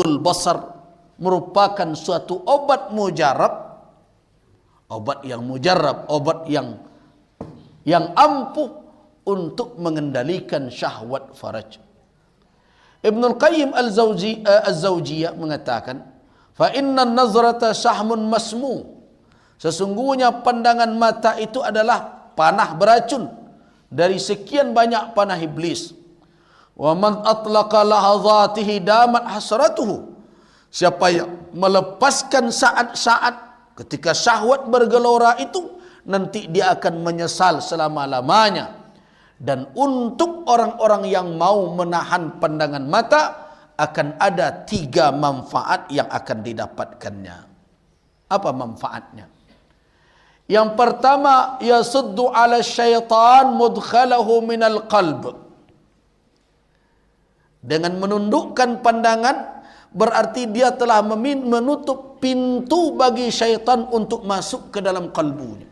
ghaddul basar merupakan suatu obat mujarab, obat yang mujarab, obat yang ampuh untuk mengendalikan syahwat faraj. Ibnul Qayyim Al-Zawjiyah mengatakan, fa inna an-nazrata sahmun masmu. Sesungguhnya pandangan mata itu adalah panah beracun dari sekian banyak panah iblis. Wa man atlaqa lahazatihi damat hasratuhu. Siapa yang melepaskan saat-saat ketika syahwat bergelora itu, nanti dia akan menyesal selama-lamanya. Dan untuk orang-orang yang mau menahan pandangan mata, akan ada 3 manfaat yang akan didapatkannya. Apa manfaatnya? Yang pertama, yasuddu ala syaitan mudkhalahu minal qalb. Dengan menundukkan pandangan, berarti dia telah menutup pintu bagi syaitan untuk masuk ke dalam kalbunya.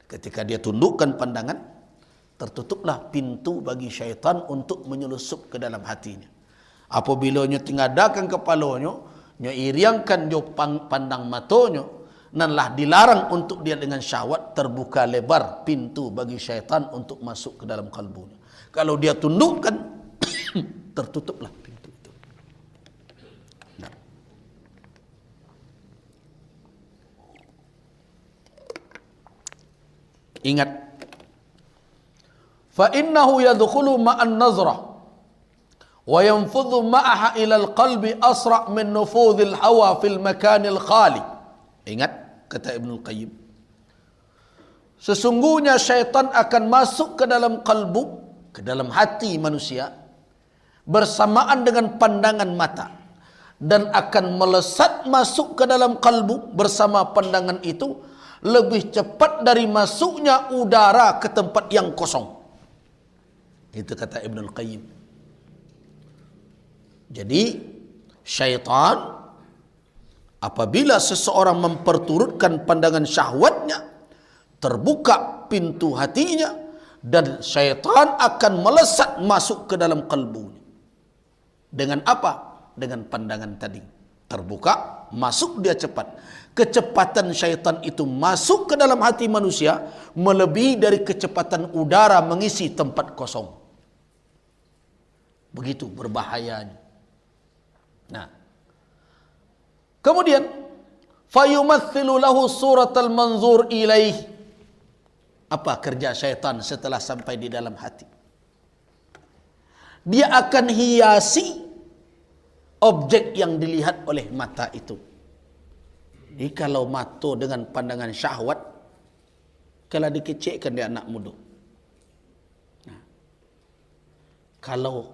Ketika dia tundukkan pandangan, tertutuplah pintu bagi syaitan untuk menyelusup ke dalam hatinya. Apabila nya tingadakan kepalanya, nya iriangkan dia pandang matanya, nanlah dilarang untuk dia dengan syahwat, terbuka lebar pintu bagi syaitan untuk masuk ke dalam kalbunya. Kalau dia tundukkan, tertutuplah pintu itu. Nah. Ingat, fa innahu yadkhulu ma'an nazrah wa yanfudhu ma'aha ila al-qalbi asra' min nufudhil hawa fil makanil khali. Ingat kata Ibnul Qayyim, sesungguhnya syaitan akan masuk ke dalam kalbu, ke dalam hati manusia bersamaan dengan pandangan mata, dan akan melesat masuk ke dalam kalbu bersama pandangan itu lebih cepat dari masuknya udara ke tempat yang kosong. Itu kata Ibnul Qayyim. Jadi syaitan apabila seseorang memperturutkan pandangan syahwatnya, terbuka pintu hatinya, dan syaitan akan melesat masuk ke dalam kalbunya. Dengan apa? Dengan pandangan tadi. Terbuka, masuk dia cepat. Kecepatan syaitan itu masuk ke dalam hati manusia melebihi dari kecepatan udara mengisi tempat kosong. Begitu berbahayanya. Nah, kemudian fayumathilu lahu suratal manzur ilaih. Apa kerja syaitan setelah sampai di dalam hati? Dia akan hiasi objek yang dilihat oleh mata itu. Jadi kalau mata dengan pandangan syahwat, kalau dikecilkan dia anak muda. Nah, kalau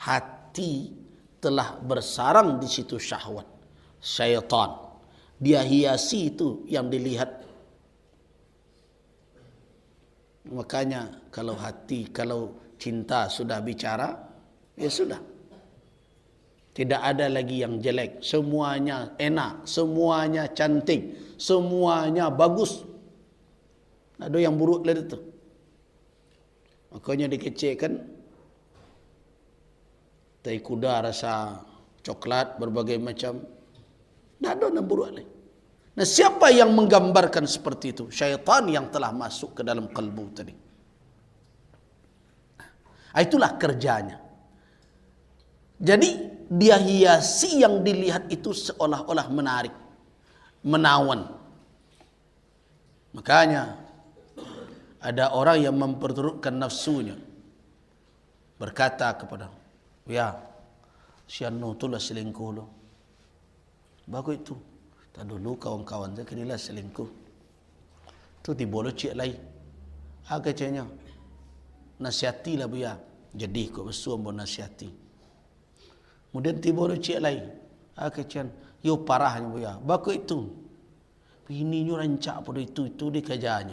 hati telah bersarang di situ syahwat, syaitan, dia hiasi itu yang dilihat. Makanya kalau hati, kalau cinta sudah bicara, ya sudah. Tidak ada lagi yang jelek. Semuanya enak, semuanya cantik, semuanya bagus. Ada yang buruk lagi itu. Makanya dikecilkan. Tai kuda rasa coklat, berbagai macam. Tidak ada yang buruk lagi. Nah, siapa yang menggambarkan seperti itu? Syaitan yang telah masuk ke dalam kalbu tadi. Itulah kerjanya. Jadi dia hiasi yang dilihat itu seolah-olah menarik, menawan. Makanya ada orang yang memperturutkan nafsunya, berkata kepada, ya, si Anu itulah selingkuh lo. Bagus itu. Tak dulu kawan-kawan saya kinilah selingkuh. Tu diboleh cik lain. Kacanya, nasihatilah buya. Jadi kau bersuam bon nasihati. Kemudian tiba cik lain. Kacanya, yo parahnya buya. Bagus itu. Ini nyu rancak pada itu dia kerjanya.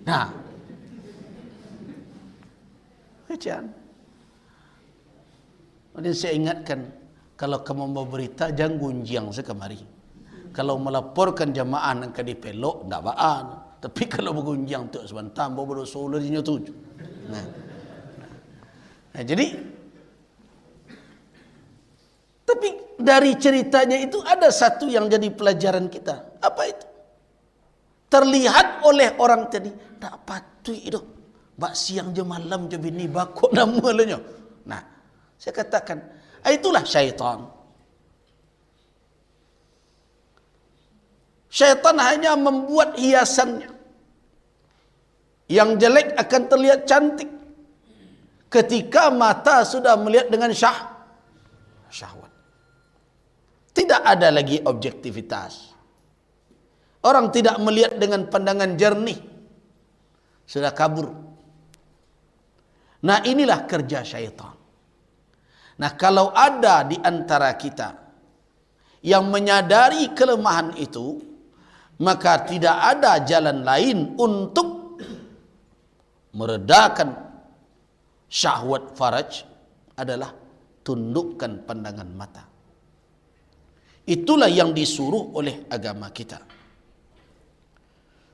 Nah, kacanya. Kemudian saya ingatkan, kalau kamu mau berita jangan gunjiang sekemari. Kalau melaporkan jamaah nak di pelok, tak baan. Tapi kalau bergunjang tu sebentar, baru solo di tujuh. Nah, jadi Tapi dari ceritanya itu ada satu yang jadi pelajaran kita. Apa itu? Terlihat oleh orang tadi, tak patut itu. Bak siang je malam je bini bakok nama lenya. Nah, saya katakan, itulah syaitan. Syaitan hanya membuat hiasannya. Yang jelek akan terlihat cantik. Ketika mata sudah melihat dengan syahwat. Tidak ada lagi objektivitas. Orang tidak melihat dengan pandangan jernih. Sudah kabur. Nah, inilah kerja syaitan. Nah, kalau ada di antara kita yang menyadari kelemahan itu, maka tidak ada jalan lain untuk meredakan syahwat faraj adalah tundukkan pandangan mata. Itulah yang disuruh oleh agama kita.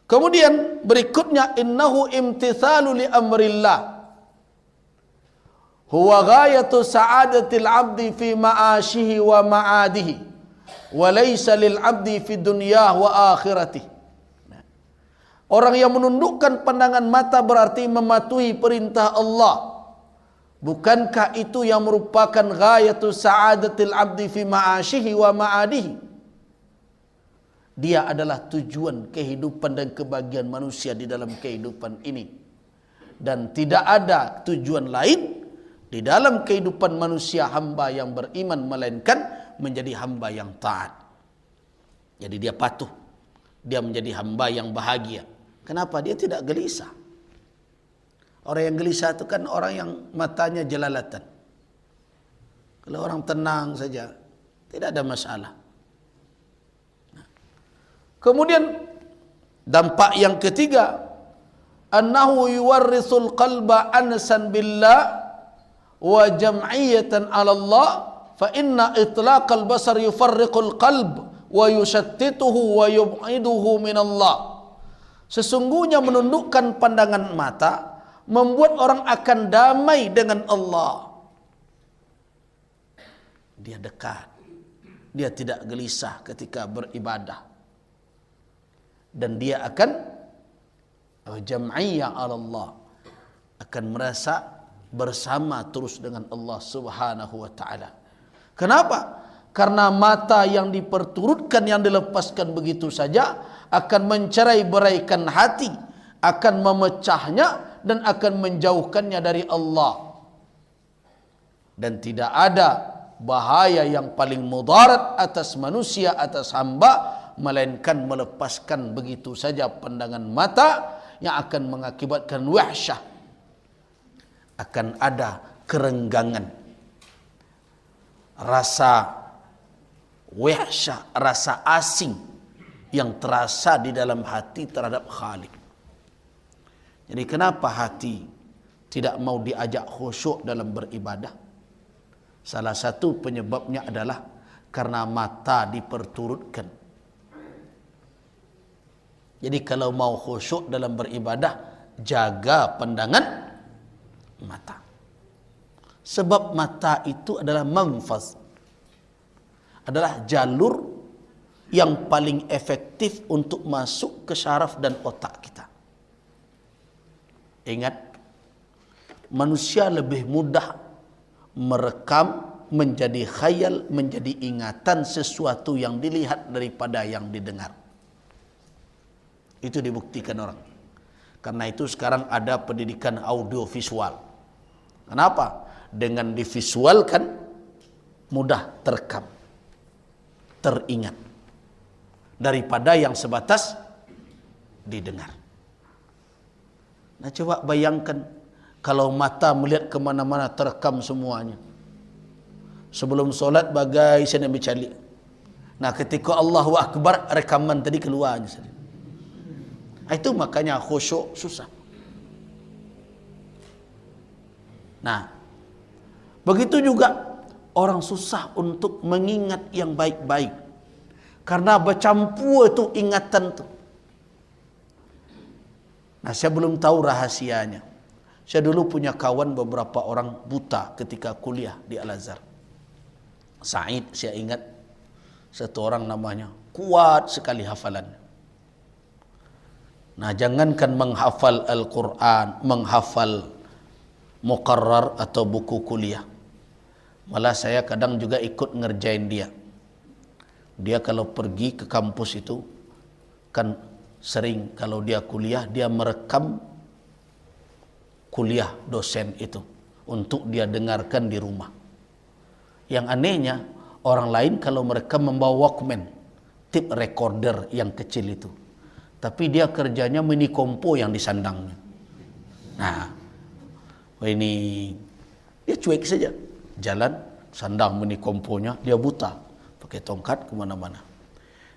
Kemudian berikutnya, innahu imtithalu li amrillah huwa ghayatu sa'adatil abdi fi ma'ashihi wa ma'adihi wa laysa lil abdi fi dunyah wa akhirati. Orang yang menundukkan pandangan mata berarti mematuhi perintah Allah. Bukankah itu yang merupakan ghayatu sa'adatil abdi fi ma'ashihi wa ma'adihi? Dia adalah tujuan kehidupan dan kebahagiaan manusia di dalam kehidupan ini. Dan tidak ada tujuan lain di dalam kehidupan manusia hamba yang beriman melainkan menjadi hamba yang taat. Jadi dia patuh. Dia menjadi hamba yang bahagia. Kenapa? Dia tidak gelisah. Orang yang gelisah itu kan orang yang matanya jelalatan. Kalau orang tenang saja, tidak ada masalah. Kemudian dampak yang ketiga, annahu yuwarrisul qalba ansan billah wa jam'iyatan 'ala Allah, fa inna itlaqal basar yufarriqul qalb wa yushattituhu wa yub'iduhu min Allah. Sesungguhnya menundukkan pandangan mata membuat orang akan damai dengan Allah. Dia dekat. Dia tidak gelisah ketika beribadah. Dan dia akan jam'iyah Allah, akan merasa bersama terus dengan Allah Subhanahu wa taala. Kenapa? Karena mata yang diperturutkan, yang dilepaskan begitu saja akan mencerai-beraikan hati, akan memecahnya dan akan menjauhkannya dari Allah. Dan tidak ada bahaya yang paling mudarat atas manusia, atas hamba, melainkan melepaskan begitu saja pandangan mata yang akan mengakibatkan wahsyah. Akan ada kerenggangan, rasa wahsyah, rasa asing yang terasa di dalam hati terhadap Khalik. Jadi kenapa hati tidak mau diajak khusyuk dalam beribadah? Salah satu penyebabnya adalah karena mata diperturutkan. Jadi kalau mau khusyuk dalam beribadah, jaga pandangan mata. Sebab mata itu adalah manfaz, adalah jalur yang paling efektif untuk masuk ke syaraf dan otak kita. Ingat, manusia lebih mudah merekam, menjadi khayal, menjadi ingatan sesuatu yang dilihat daripada yang didengar. Itu dibuktikan orang. Karena itu sekarang ada pendidikan audio visual. Kenapa? Dengan divisualkan mudah terekam, teringat, daripada yang sebatas didengar. Nah, coba bayangkan kalau mata melihat kemana-mana terekam semuanya. Sebelum solat bagai saya nak bercalik. Nah, ketika Allahu Akbar, rekaman tadi keluar saja. Itu makanya khusyuk susah. Nah, begitu juga orang susah untuk mengingat yang baik-baik. Karena bercampur tu ingatan tu. Nah, saya belum tahu rahasianya. Saya dulu punya kawan beberapa orang buta ketika kuliah di Al-Azhar. Said, saya ingat satu orang namanya, kuat sekali hafalannya. Nah, jangankan menghafal Al-Quran, menghafal muqarrar atau buku kuliah, malah saya kadang juga ikut ngerjain dia. Dia kalau pergi ke kampus itu kan sering kalau dia kuliah, dia merekam kuliah dosen itu untuk dia dengarkan di rumah. Yang anehnya, orang lain kalau mereka membawa Walkman, tape recorder yang kecil itu, tapi dia kerjanya mini kompo yang disandangnya. Nah, ini dia cuek saja, jalan sandang mini komponya, dia buta, pakai tongkat kemana-mana.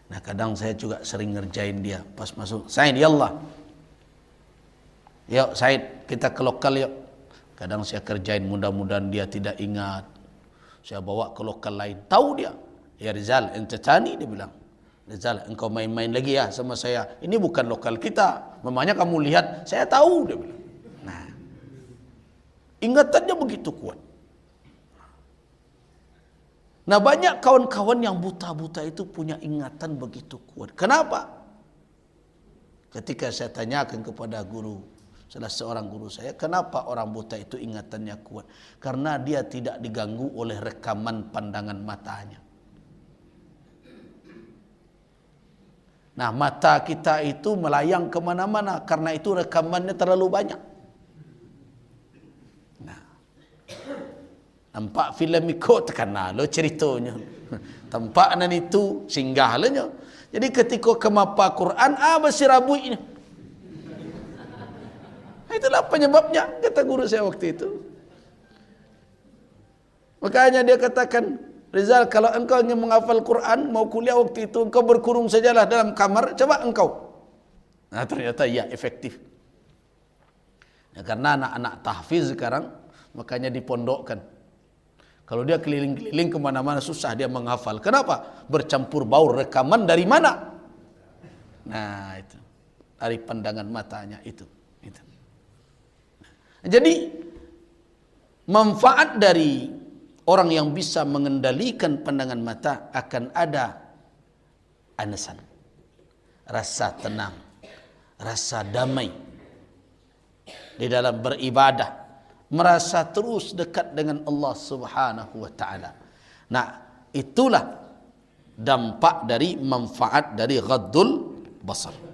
Nah, kadang saya juga sering ngerjain dia pas masuk. Said, yallah, yuk Said, kita ke lokal yuk. Kadang saya kerjain, mudah-mudahan dia tidak ingat. Saya bawa ke lokal lain, tahu dia. Ya Rizal, ente tani, dia bilang. Rizal, engkau main-main lagi ya sama saya. Ini bukan lokal kita. Memangnya kamu lihat, saya tahu, dia bilang. Nah, ingatannya begitu kuat. Nah, banyak kawan-kawan yang buta-buta itu punya ingatan begitu kuat. Kenapa? Ketika saya tanyakan kepada guru, salah seorang guru saya, kenapa orang buta itu ingatannya kuat? Karena dia tidak diganggu oleh rekaman pandangan matanya. Nah, mata kita itu melayang kemana-mana karena itu rekamannya terlalu banyak. Nah, nampak filem ikut tekan lo ceritanya. Tampak nan itu singgah lahnya. Jadi ketika kemapa Quran, bersirabui ini. Itulah penyebabnya, kata guru saya waktu itu. Makanya dia katakan, Rizal, kalau engkau ingin menghafal Quran, mau kuliah waktu itu, engkau berkurung sajalah dalam kamar, coba engkau. Nah, ternyata ya efektif. Ya, karena anak-anak tahfiz sekarang, makanya dipondokkan. Kalau dia keliling-keliling kemana-mana, susah dia menghafal. Kenapa? Bercampur baur rekaman dari mana? Nah, itu. Dari pandangan matanya itu. Jadi, manfaat dari orang yang bisa mengendalikan pandangan mata akan ada anasan, rasa tenang, rasa damai di dalam beribadah, merasa terus dekat dengan Allah Subhanahu wa taala. Nah, itulah dampak dari manfaat dari ghaddul basar.